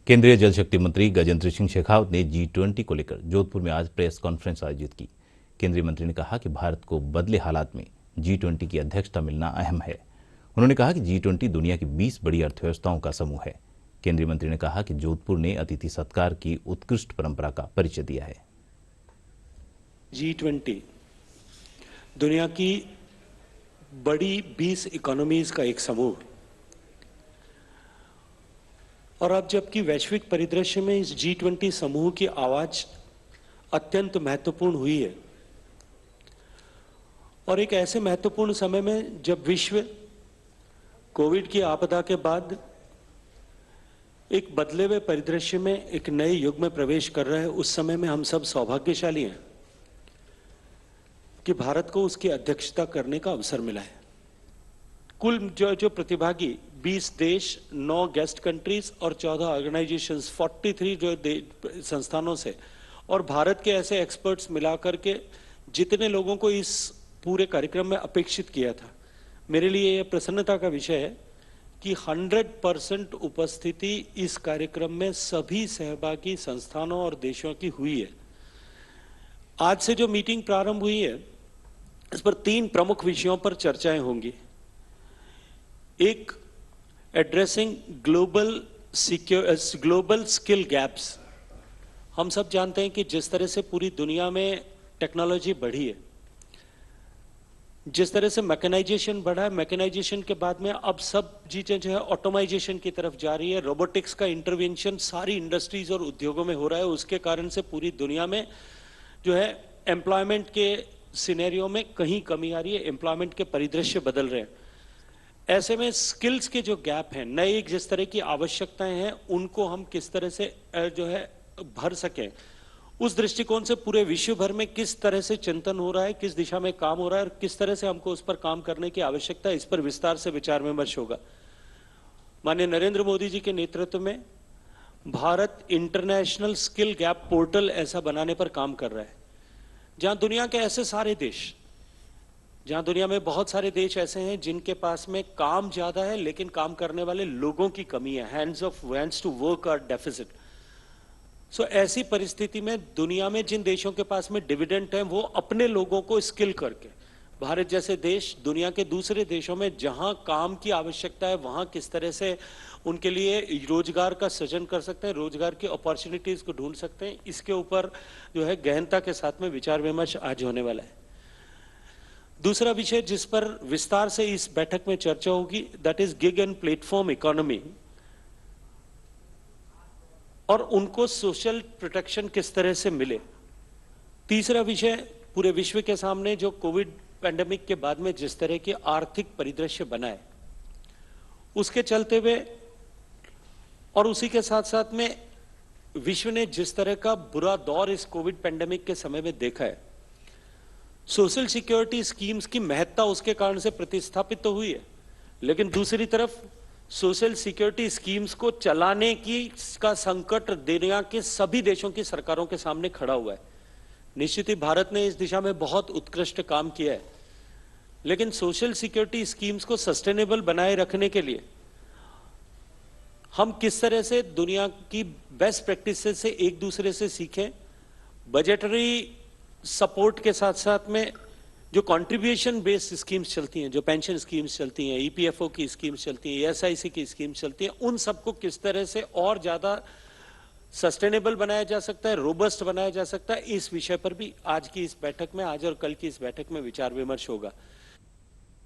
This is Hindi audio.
केंद्रीय जल शक्ति मंत्री गजेंद्र सिंह शेखावत ने G20 को लेकर जोधपुर में आज प्रेस कॉन्फ्रेंस आयोजित की। केंद्रीय मंत्री ने कहा कि भारत को बदले हालात में G20 की अध्यक्षता मिलना अहम है। उन्होंने कहा कि G20 दुनिया की 20 बड़ी अर्थव्यवस्थाओं का समूह है। केंद्रीय मंत्री ने कहा कि जोधपुर ने अतिथि सत्कार की उत्कृष्ट परंपरा का परिचय दिया है। G20 दुनिया की बड़ी 20 इकोनॉमीज का एक समूह, और अब जबकि वैश्विक परिदृश्य में इस G20 समूह की आवाज अत्यंत महत्वपूर्ण हुई है, और एक ऐसे महत्वपूर्ण समय में जब विश्व कोविड की आपदा के बाद एक बदले हुए परिदृश्य में एक नए युग में प्रवेश कर रहा है, उस समय में हम सब सौभाग्यशाली हैं कि भारत को उसकी अध्यक्षता करने का अवसर मिला है। कुल जो प्रतिभागी 20 देश, 9 गेस्ट कंट्रीज और 14 ऑर्गेनाइजेशंस, 43 जो संस्थानों से और भारत के ऐसे एक्सपर्ट्स मिलाकर के जितने लोगों को इस पूरे कार्यक्रम में अपेक्षित किया था, मेरे लिए यह प्रसन्नता का विषय है कि 100% उपस्थिति इस कार्यक्रम में सभी सहभागी संस्थानों और देशों की हुई है। आज से जो मीटिंग प्रारंभ हुई है, इस पर 3 प्रमुख विषयों पर चर्चाएं होंगी। एक, एड्रेसिंग ग्लोबल स्किल गैप्स। हम सब जानते हैं कि जिस तरह से पूरी दुनिया में टेक्नोलॉजी बढ़ी है, जिस तरह से मैकेनाइजेशन बढ़ा है, मैकेनाइजेशन के बाद में अब सब चीजें जो है ऑटोमाइजेशन की तरफ जा रही है। रोबोटिक्स का इंटरवेंशन सारी इंडस्ट्रीज और उद्योगों में हो रहा है। उसके कारण से पूरी दुनिया में जो है एम्प्लॉयमेंट के सिनेरियो में कहीं कमी आ रही है, एम्प्लॉयमेंट के परिदृश्य बदल रहे हैं। ऐसे में स्किल्स के जो गैप हैं, नई जिस तरह की आवश्यकताएं हैं, उनको हम किस तरह से जो है भर सकें, उस दृष्टिकोण से पूरे विश्व भर में किस तरह से चिंतन हो रहा है, किस दिशा में काम हो रहा है और किस तरह से हमको उस पर काम करने की आवश्यकता है, इस पर विस्तार से विचार विमर्श होगा। माननीय नरेंद्र मोदी जी के नेतृत्व में Bharat international skill gap portal ऐसा बनाने पर काम कर रहा है, जहां दुनिया के ऐसे सारे देश, जहां दुनिया में बहुत सारे देश ऐसे हैं जिनके पास में काम ज्यादा है लेकिन काम करने वाले लोगों की कमी है, hands to work are deficit. So ऐसी परिस्थिति में दुनिया में जिन देशों के पास में डिविडेंड है, वो अपने लोगों को स्किल करके, भारत जैसे देश दुनिया के दूसरे देशों में जहां काम की आवश्यकता है, वहां किस तरह से उनके लिए रोजगार का सृजन कर सकते हैं, रोजगार की अपॉर्चुनिटीज को ढूंढ सकते हैं, इसके ऊपर जो है गहनता के साथ में विचार विमर्श आज होने वाला है। दूसरा विषय जिस पर विस्तार से इस बैठक में चर्चा होगी, that is gig and platform economy, और उनको सोशल प्रोटेक्शन किस तरह से मिले। तीसरा विषय पूरे विश्व के सामने जो कोविड पैंडेमिक के बाद में जिस तरह की आर्थिक परिदृश्य बना है, उसके चलते हुए और उसी के साथ साथ में विश्व ने जिस तरह का बुरा दौर इस कोविड पैंडेमिक के समय में देखा है, सोशल सिक्योरिटी स्कीम्स की महत्ता उसके कारण से प्रतिस्थापित तो हुई है, लेकिन दूसरी तरफ सोशल सिक्योरिटी स्कीम्स को चलाने की का संकट दुनिया के सभी देशों की सरकारों के सामने खड़ा हुआ है। निश्चित ही भारत ने इस दिशा में बहुत उत्कृष्ट काम किया है, लेकिन सोशल सिक्योरिटी स्कीम्स को सस्टेनेबल बनाए रखने के लिए हम किस तरह से दुनिया की बेस्ट प्रैक्टिसेस से एक दूसरे से सीखें। बजटरी सपोर्ट के साथ साथ में जो कंट्रीब्यूशन बेस्ड स्कीम्स चलती हैं, जो पेंशन स्कीम्स चलती हैं, ईपीएफओ की स्कीम्स चलती हैं, एसआईसी की स्कीम्स चलती हैं, उन सबको किस तरह से और ज्यादा सस्टेनेबल बनाया जा सकता है, रोबस्ट बनाया जा सकता है, इस विषय पर भी आज की इस बैठक में, आज और कल की इस बैठक में विचार विमर्श होगा।